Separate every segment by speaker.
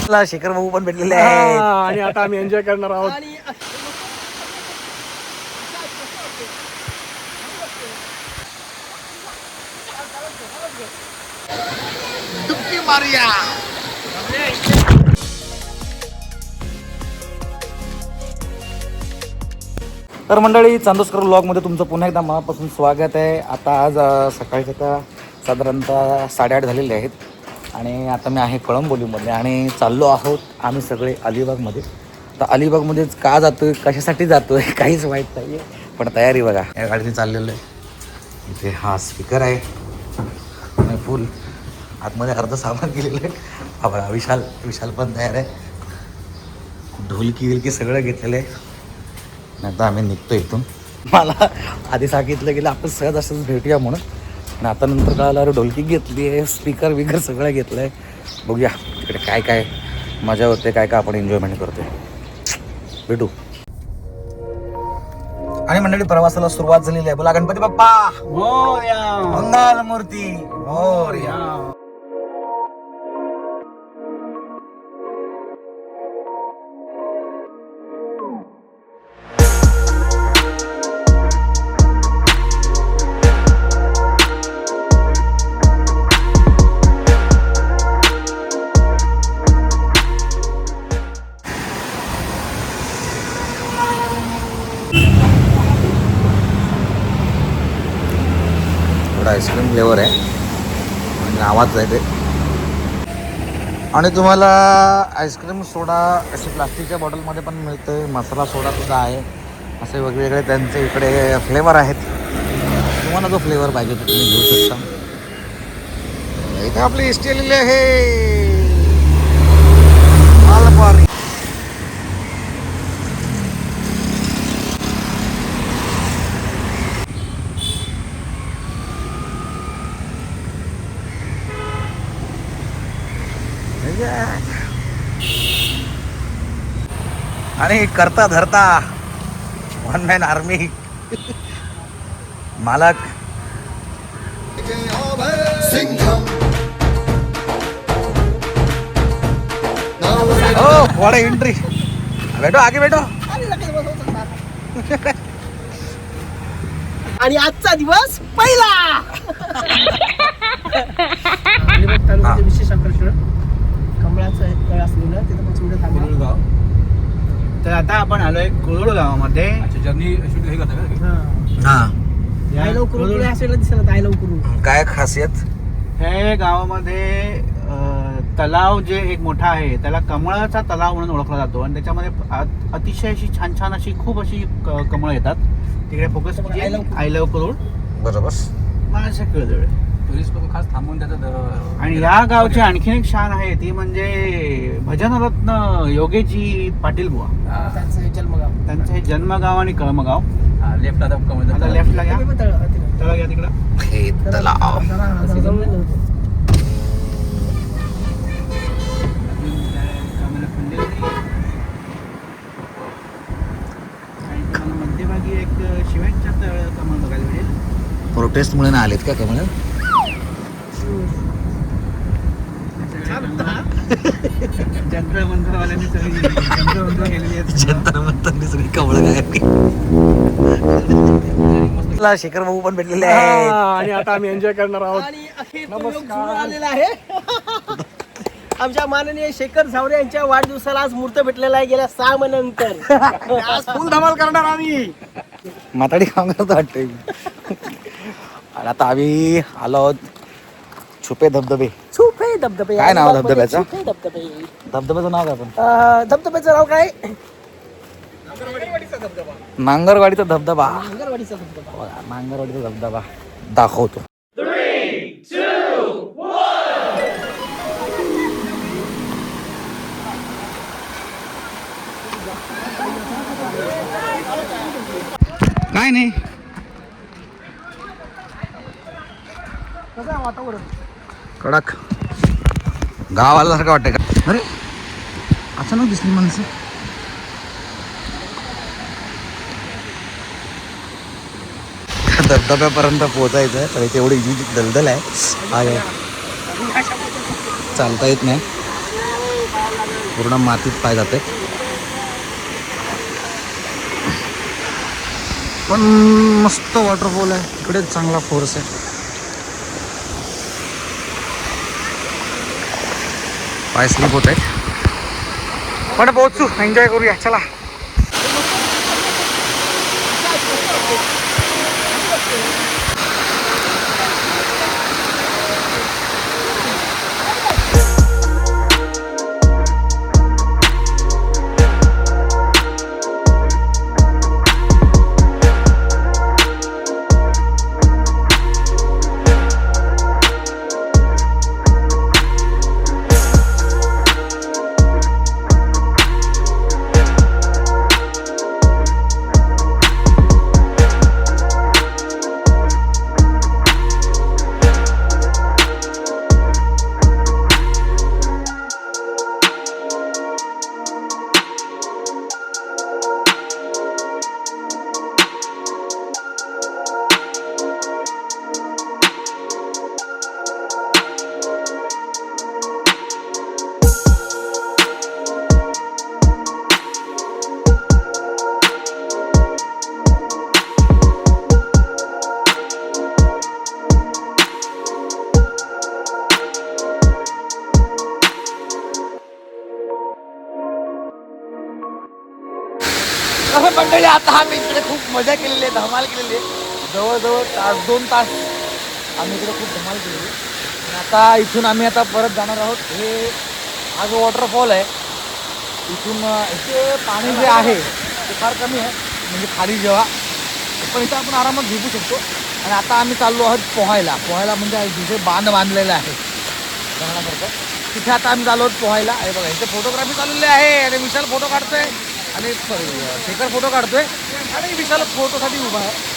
Speaker 1: शेखर भाऊ पण भेटलेले आहेत
Speaker 2: आणि आता आम्ही एन्जॉय करणार आहोत.
Speaker 1: डुबकी मारूया. तर मंडळी, चांदोसकर व्लॉगमध्ये तुमचं पुन्हा एकदा मनापासून स्वागत आहे. आता आज सकाळचे आता साधारणतः 8:30 झालेले आहेत आणि आता मी आहे कळंबोलीमध्ये आणि चाललो आहोत आम्ही सगळे अलिबागमध्ये. तर अलिबागमध्येच का जातो आहे, कशासाठी जातो आहे काहीच माहीत नाही आहे, पण तयारी बघा. या गाडीने चाललेलं आहे. इथे हा स्पीकर आहे आणि फुल आतमध्ये अर्ध सामान केलेलं आहे. हा बघा, विशाल पण तयार आहे. ढोलकी सगळं घेतलेलं आहे. नाही तर आम्ही निघतो इथून. मला आधी सांगितलं गेलं आपण सहज असंच भेटूया म्हणून, आणि आता नंतर कळालं अरे ढोलकी घेतली आहे, स्पीकर बिकर सगळं घेतलं आहे. बघूया तिकडे काय काय मजा होते, काय काय आपण एन्जॉयमेंट करतोय. भेटू. आणि मंडळी, प्रवासाला सुरुवात झालेली आहे. बोला गणपती बाप्पा
Speaker 2: मोरया.
Speaker 1: मंगल मूर्ती मोरया. आईस्क्रीम फ्लेवर आहे, नावाच आहे ते. आणि तुम्हाला आईस्क्रीम सोडा असे प्लास्टिकच्या बॉटलमध्ये पण मिळते, मसाला सोडा सुद्धा आहे. असे वेगवेगळे त्यांचे इकडे फ्लेवर आहेत. तुम्हाला जो फ्लेवर पाहिजे तो तुम्ही घेऊ शकता. इथे आपली एसटी आलेली आहे, मालपारी. आणि करता धरता वन मॅन आर्मी मालक. Oh what a entry. बैठो आगे बैठो.
Speaker 2: आणि आजचा दिवस पहिला. विशेष आकर्षण कमळाचं तळ असलेलं तिथं गाव. तर आता आपण आलोय कुरुळ गावामध्ये.
Speaker 1: जर्नी शूट हे करता काय खासियत.
Speaker 2: हे गावामध्ये तलाव जे एक मोठा आहे त्याला कमळाचा तलाव म्हणून ओळखला जातो आणि त्याच्यामध्ये अतिशय अशी छान अशी खूप अशी कमळं येतात. तिकडे फोकस आय लव्ह कुरुळ.
Speaker 1: बरोबर.
Speaker 2: माझ्या कळजळ
Speaker 1: पोलीस लोक खास थांबून देतात.
Speaker 2: आणि या गावची आणखीन एक शान आहे ती म्हणजे भजनरत्न योगेजी पाटील बुवा. त्यांचं हे जन्मगाव आणि कळमगाव.
Speaker 1: लेफ्ट आता
Speaker 2: लेफ्टला घ्या, तळ घ्या तिकडं. मध्यभागी एक शिवांच्या तळ कमळ बघायला मिळेल.
Speaker 1: प्रोटेस्ट मुळे ना आलेत का कमळ.
Speaker 2: जंतर मंतरवाल्यांनी सगळी जंतर मंतर केलेली आहेत.
Speaker 1: जंतर मंतरनी सगळी कमळ काय. शेखर भाऊ पण भेटलेले आहेत
Speaker 2: आणि आता आम्ही एन्जॉय करणार आहोत. आलेला आहे आमच्या माननीय शेखर झावरे यांच्या वाढदिवसाला आज मुहूर्त भेटलेला आहे गेल्या 6 महिन्यानंतर. आज फुल धमाल करणार आम्ही.
Speaker 1: माताडी काम करतो वाटतंय. आणि आता आम्ही आलो आहोत छुपे धबधबे.
Speaker 2: छुपे धबधबे.
Speaker 1: काय नाव धबधब्याचं?
Speaker 2: धबधबे.
Speaker 1: धबधब्याचं नाव काय पण?
Speaker 2: धबधब्याचं नाव काय?
Speaker 1: नांगरवाडीचा धबधबा.
Speaker 2: नांगरवाडीचा धबधबा.
Speaker 1: नांगरवाडीचा धबधबा दाखवतो. काय नाही,
Speaker 2: कसं आहे वातावरण?
Speaker 1: कडक गाव आल्यासारखं वाटतंय का? अरे अचानक दिसली माणसं. धबधब्यापर्यंत पोहोचायचं आहे तर इथे एवढी जी दलदल आहे, चालता येत नाही. पूर्ण मातीत पाय जाते. पण मस्त वॉटरफॉल आहे, इकडे चांगला फोर्स आहे. पाय स्लिप होत आहेत. पण पोहोचू, एन्जॉय करूया. चला. मंडळी, आता आम्ही इकडे खूप मजा केलेली आहे, धमाल केलेली आहे. जवळजवळ 2 तास आम्ही इकडे खूप धमाल केलेली. आणि आता इथून आम्ही आता परत जाणार आहोत. हा जो वॉटरफॉल आहे, इथून इथे पाणी जे आहे ते फार कमी आहे, म्हणजे खाली जेव्हा, पण इथं आपण आरामात झोपू शकतो. आणि आता आम्ही चाललो आहोत पोहायला. पोहायला जिथे बांध बांधलेला आहे धरणासारखं, तिथे आता आम्ही चाललो आहोत पोहायला. हे बघा, इथे फोटोग्राफी चाललेली आहे आणि विशाल फोटो काढतोय आणि शेखर फोटो काढतोय आणि विशाल फोटोसाठी उभा आहे.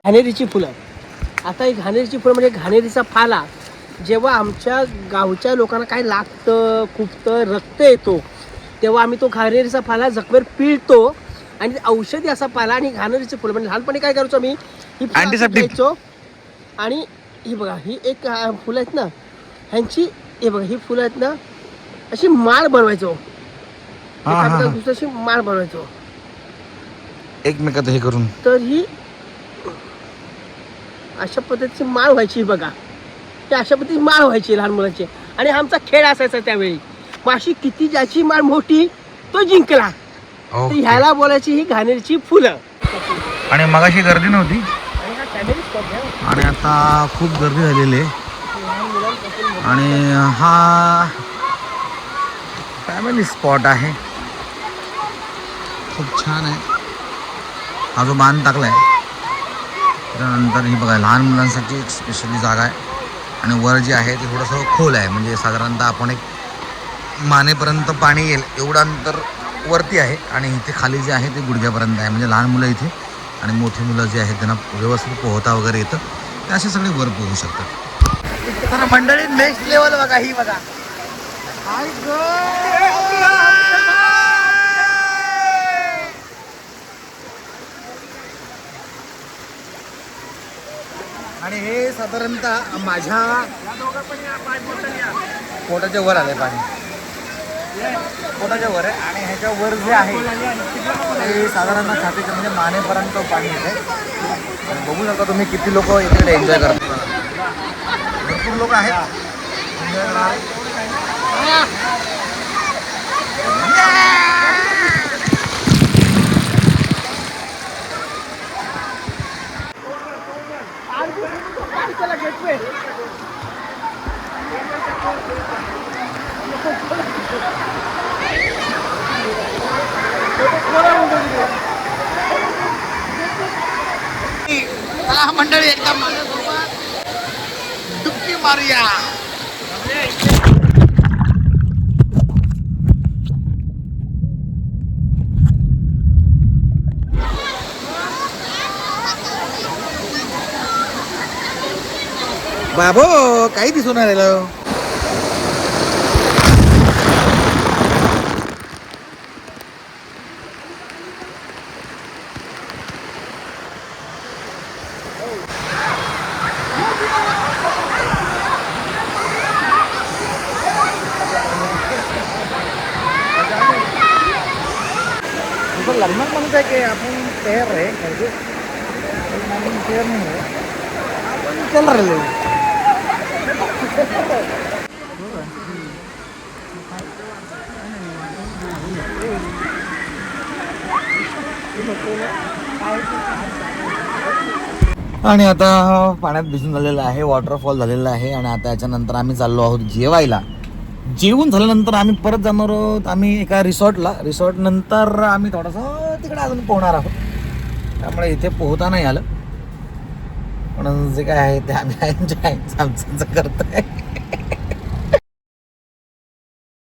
Speaker 3: घाणेरीची फुलं. आता ही घाणेरीची फुलं म्हणजे घाणेरीचा पाला जेव्हा आमच्या गावच्या लोकांना काय लागतं, खुपतं, रक्त येतो, तेव्हा आम्ही तो घाणेरीचा पाला जखमेवर पिळतो आणि औषधी असा पाला. आणि घाणेरीची फुलं म्हणजे लहानपणी काय करायचो आम्ही, ही
Speaker 1: Antiseptic.
Speaker 3: घ्यायचो आणि ही बघा, ही एक फुलं आहेत ना, ह्यांची हे बघा, ही फुलं आहेत ना, अशी माळ बनवायचो, दुसऱ्याची माळ बनवायचो
Speaker 1: एकमेकात हे करून.
Speaker 3: तर ही अशा पद्धतीची माळ व्हायची. बघा, ही अशा पद्धतीची माळ व्हायची लहान मुलांची. आणि आमचा खेळ असायचा त्यावेळी, माशी किती ज्याची माळ मोठी तो जिंकला. तर ह्याला बोलायची ही घाणेरीची फुलं.
Speaker 1: आणि मगाशी गर्दी नव्हती आणि आता खूप गर्दी झालेली आहे. आणि हा फॅमिली स्पॉट आहे, खूप छान आहे. हा जो बांध टाकला आहे त्यानंतर ही बघा, लहान मुलांसाठी एक स्पेशली जागा आहे. आणि वर जे आहे ते थोडंसं खोल आहे, म्हणजे साधारणतः आपण एक मानेपर्यंत पाणी येईल एवढं अंतर वरती आहे. आणि इथे खाली जे आहे ते गुडघ्यापर्यंत आहे, म्हणजे लहान मुलं इथे आणि मोठी मुलं जे आहेत त्यांना व्यवस्थित पोहता वगैरे येतं, ते असे सगळे वर पोहू शकतात. तर मंडळी, नेक्स्ट लेवल बघा, ही बघा. आणि हे साधारणतः माझ्या पोटाच्या वर आलंय पाणी, पोटाच्या वर आहे. आणि ह्याच्या वर जे आहे ते साधारणतः छातीच्या म्हणजे मानेपर्यंत पाणी येते. बघू शकता तुम्ही किती लोक इकडे एन्जॉय करतात. भरपूर लोक आहेत एन्जॉय करणारे. मंडळी एकदा माझ्यासोबत डुबकी मारूया. बाबो काही दिसून राहिलं. लग्न म्हणताय की आपण तयार आहे तयार नाही आपण चल राहिले. आणि आता पाण्यात भिजून झालेलं आहे, वॉटरफॉल झालेला आहे आणि आता याच्यानंतर आम्ही चाललो आहोत जेवायला. जेवून झाल्यानंतर आम्ही परत जाणार आहोत आम्ही एका रिसॉर्टला. रिसॉर्ट नंतर आम्ही थोडंसं तिकडे अजून पोहणार आहोत, त्यामुळे इथे पोहता नाही आलं. पण जे काय आहे ते आम्ही आमचं करतोय.